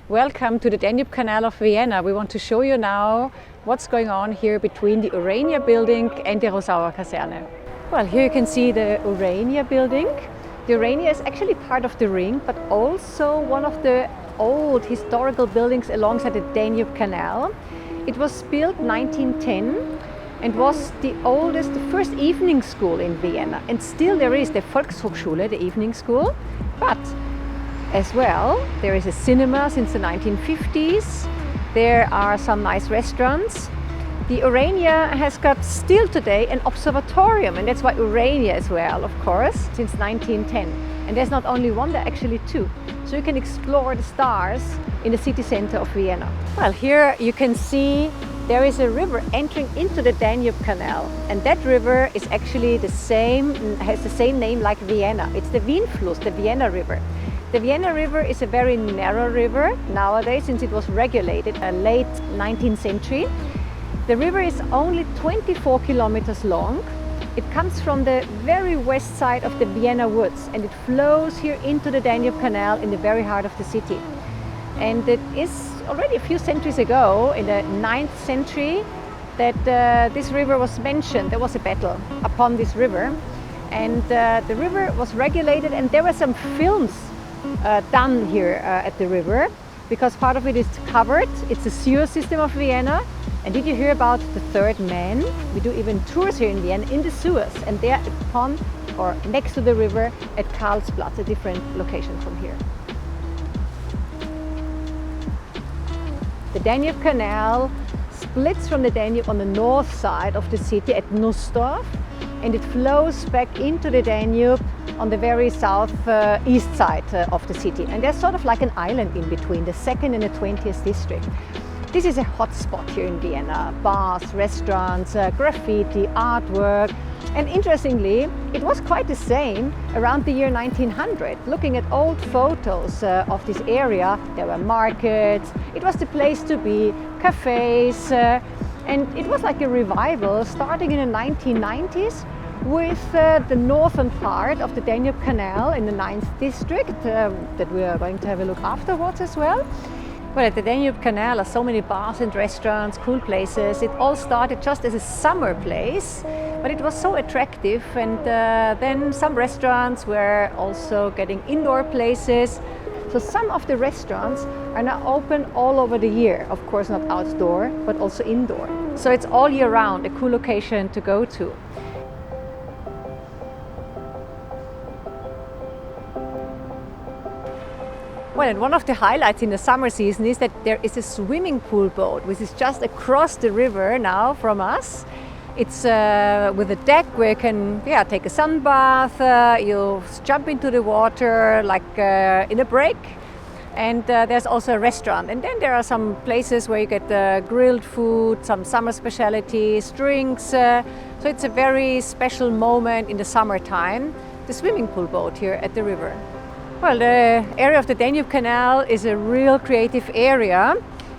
Welcome to the Danube Canal of Vienna. We want to show you now what's going on here between the Urania building and the Rossauer Kaserne. Well, here you can see the Urania building. The Urania is actually part of the ring, but also one of the old historical buildings alongside the Danube Canal. It was built 1910 and was the oldest, the first evening school in Vienna. And still there is the Volkshochschule, the evening school, but as well, there is a cinema since the 1950s. There are some nice restaurants. The Urania has got still today an observatorium, and that's why Urania as well, of course, since 1910. And there's not only one, there are actually two. So you can explore the stars in the city center of Vienna. Well, here you can see there is a river entering into the Danube Canal, and that river is actually the same, has the same name like Vienna. It's the Wienfluss, the Vienna River. The Vienna River is a very narrow river nowadays, since it was regulated late 19th century. The river is only 24 kilometers long. It comes from the very west side of the Vienna woods, and it flows here into the Danube Canal in the very heart of the city. And it is already a few centuries ago, in the 9th century, that this river was mentioned. There was a battle upon this river, and the river was regulated, and there were some films done here at the river, because part of it is covered. It's the SWIR system of Vienna. And did you hear about the third man? We do even tours here in Vienna in the sewers, and they're upon or next to the river at Karlsplatz, a different location from here. The Danube Canal splits from the Danube on the north side of the city at Nussdorf, and it flows back into the Danube on the very southeast side of the city. And there's sort of like an island in between the 2nd and the 20th district. This is a hot spot here in Vienna. Bars, restaurants, graffiti, artwork. And interestingly, it was quite the same around the year 1900. Looking at old photos of this area, there were markets, it was the place to be, cafes, and it was like a revival starting in the 1990s with the northern part of the Danube Canal in the 9th district that we are going to have a look afterwards as well. Well, at the Danube Canal are so many bars and restaurants, cool places. It all started just as a summer place, but it was so attractive, and then some restaurants were also getting indoor places. So some of the restaurants are now open all over the year. Of course not outdoor, but also indoor. So it's all year round, a cool location to go to. Well, and one of the highlights in the summer season is that there is a swimming pool boat, which is just across the river now from us. It's with a deck where you can take a sun bath, you jump into the water like in a break. And there's also a restaurant. And then there are some places where you get grilled food, some summer specialties, drinks. So it's a very special moment in the summertime, the swimming pool boat here at the river. Well, the area of the Danube Canal is a real creative area,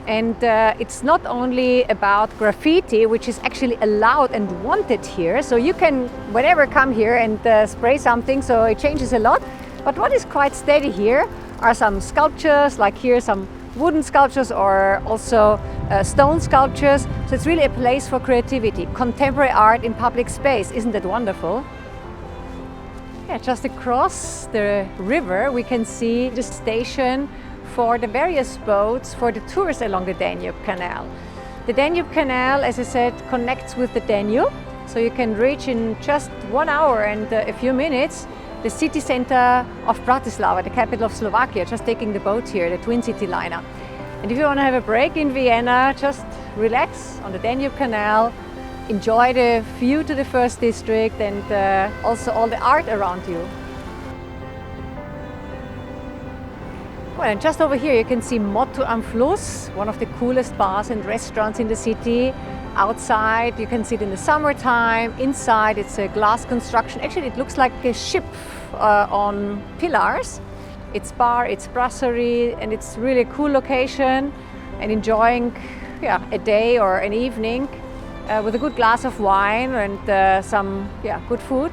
and it's not only about graffiti, which is actually allowed and wanted here. So you can, whenever come here and spray something, so it changes a lot. But what is quite steady here are some sculptures, like here some wooden sculptures or also stone sculptures. So it's really a place for creativity, contemporary art in public space. Isn't that wonderful? Yeah, just across the river we can see the station for the various boats for the tours along the Danube Canal. The Danube Canal, as I said, connects with the Danube, so you can reach in just 1 hour and a few minutes the city center of Bratislava, the capital of Slovakia, just taking the boat here, the Twin City liner. And if you want to have a break in Vienna, just relax on the Danube Canal, enjoy the view to the first district and also all the art around you. Well, and just over here you can see Motto am Fluss, one of the coolest bars and restaurants in the city. Outside you can see it in the summertime. Inside it's a glass construction. Actually it looks like a ship on pillars. It's bar, it's brasserie, and it's really a cool location, and enjoying a day or an evening with a good glass of wine and some good food.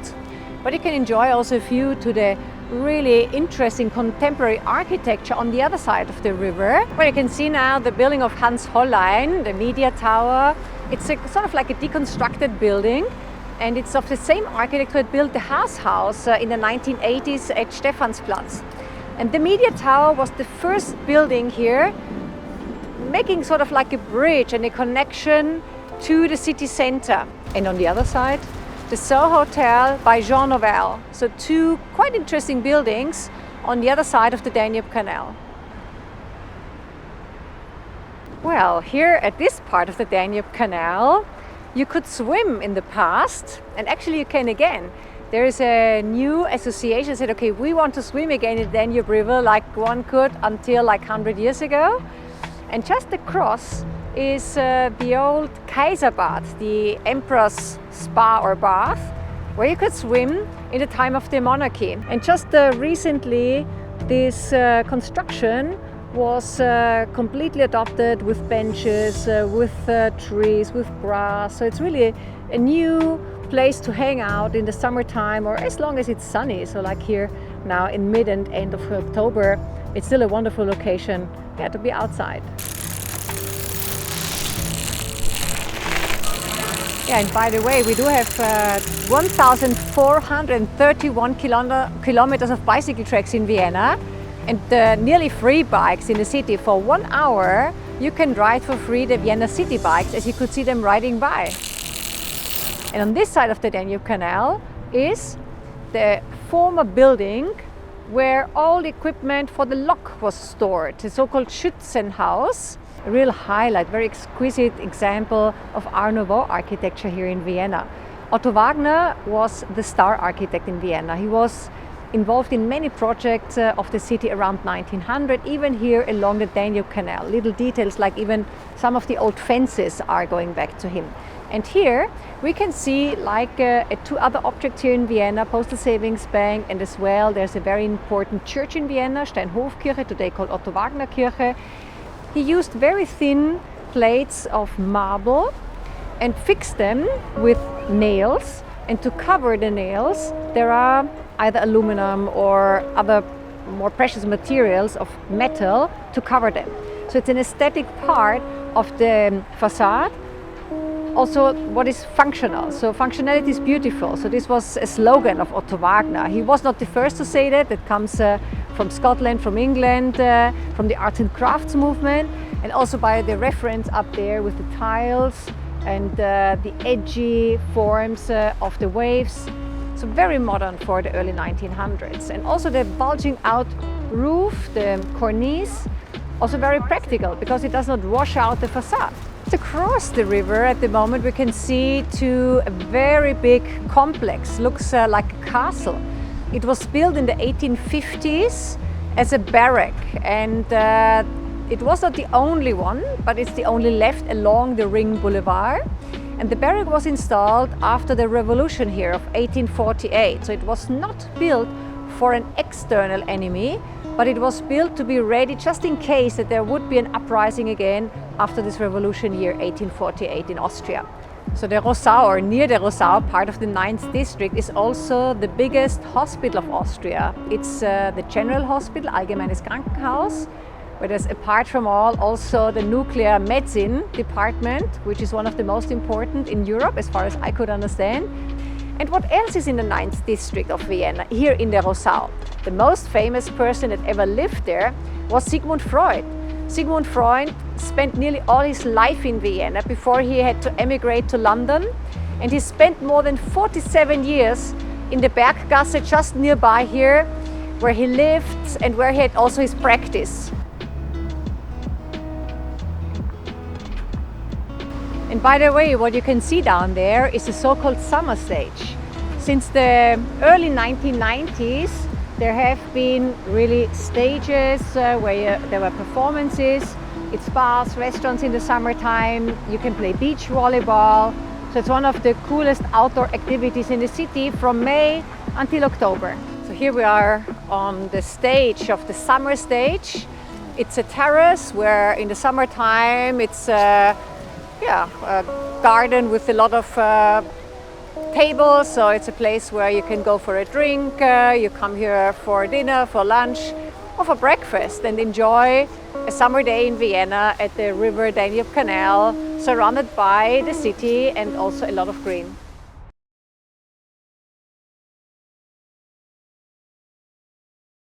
But you can enjoy also a view to the really interesting contemporary architecture on the other side of the river. Well, you can see now the building of Hans Hollein, the media tower. It's sort of like a deconstructed building, and it's of the same architect who had built the Haas House in the 1980s at Stephansplatz. And the media tower was the first building here, making sort of like a bridge and a connection to the city center. And on the other side, the Soho Hotel by Jean Nouvel. So two quite interesting buildings on the other side of the Danube Canal. Well, here at this part of the Danube Canal, you could swim in the past, and actually you can again. There is a new association that said, okay, we want to swim again in the Danube River like one could until like 100 years ago. And just across is the old Kaiserbad, the emperor's spa or bath, where you could swim in the time of the monarchy. And just recently, this construction was completely adopted with benches, with trees, with grass. So it's really a new place to hang out in the summertime, or as long as it's sunny. So like here now in mid and end of October, it's still a wonderful location to be outside. Yeah, and by the way, we do have 1,431 kilometers of bicycle tracks in Vienna, and nearly free bikes in the city. For 1 hour, you can ride for free the Vienna city bikes, as you could see them riding by. And on this side of the Danube Canal is the former building where all the equipment for the lock was stored, the so-called Schützenhaus. A real highlight, very exquisite example of Art Nouveau architecture here in Vienna. Otto Wagner was the star architect in Vienna. He was involved in many projects of the city around 1900, even here along the Danube Canal. Little details like even some of the old fences are going back to him. And here we can see like two other objects here in Vienna, Postal Savings Bank, and as well there's a very important church in Vienna, Steinhofkirche, today called Otto Wagner Kirche. He used very thin plates of marble and fixed them with nails, and to cover the nails there are either aluminum or other more precious materials of metal to cover them. So it's an aesthetic part of the facade. Also what is functional, so functionality is beautiful. So this was a slogan of Otto Wagner. He was not the first to say that. It comes from Scotland, from England, from the arts and crafts movement, and also by the reference up there with the tiles and the edgy forms of the waves. So very modern for the early 1900s. And also the bulging out roof, the cornice, also very practical because it does not wash out the facade. Across the river at the moment we can see a very big complex, looks like a castle. It was built in the 1850s as a barrack, and it was not the only one, but it's the only left along the Ring Boulevard. And the barrack was installed after the revolution here of 1848. So it was not built for an external enemy, but it was built to be ready just in case that there would be an uprising again after this revolution year 1848 in Austria. So the Rossau, or near the Rossau, part of the 9th district, is also the biggest hospital of Austria. It's the General Hospital, Allgemeines Krankenhaus, where there's, apart from all, also the nuclear medicine department, which is one of the most important in Europe as far as I could understand. And what else is in the 9th district of Vienna, here in the Rossau? The most famous person that ever lived there was Sigmund Freud. Sigmund Freud spent nearly all his life in Vienna before he had to emigrate to London. And he spent more than 47 years in the Berggasse just nearby here, where he lived and where he had also his practice. And by the way, what you can see down there is the so-called summer stage. Since the early 1990s, there have been really stages where there were performances. It's bars, restaurants in the summertime. You can play beach volleyball. So it's one of the coolest outdoor activities in the city from May until October. So here we are on the stage of the summer stage. It's a terrace where in the summertime it's a garden with a lot of tables, so it's a place where you can go for a drink, you come here for dinner, for lunch, or for breakfast and enjoy a summer day in Vienna at the river Danube Canal, surrounded by the city and also a lot of green.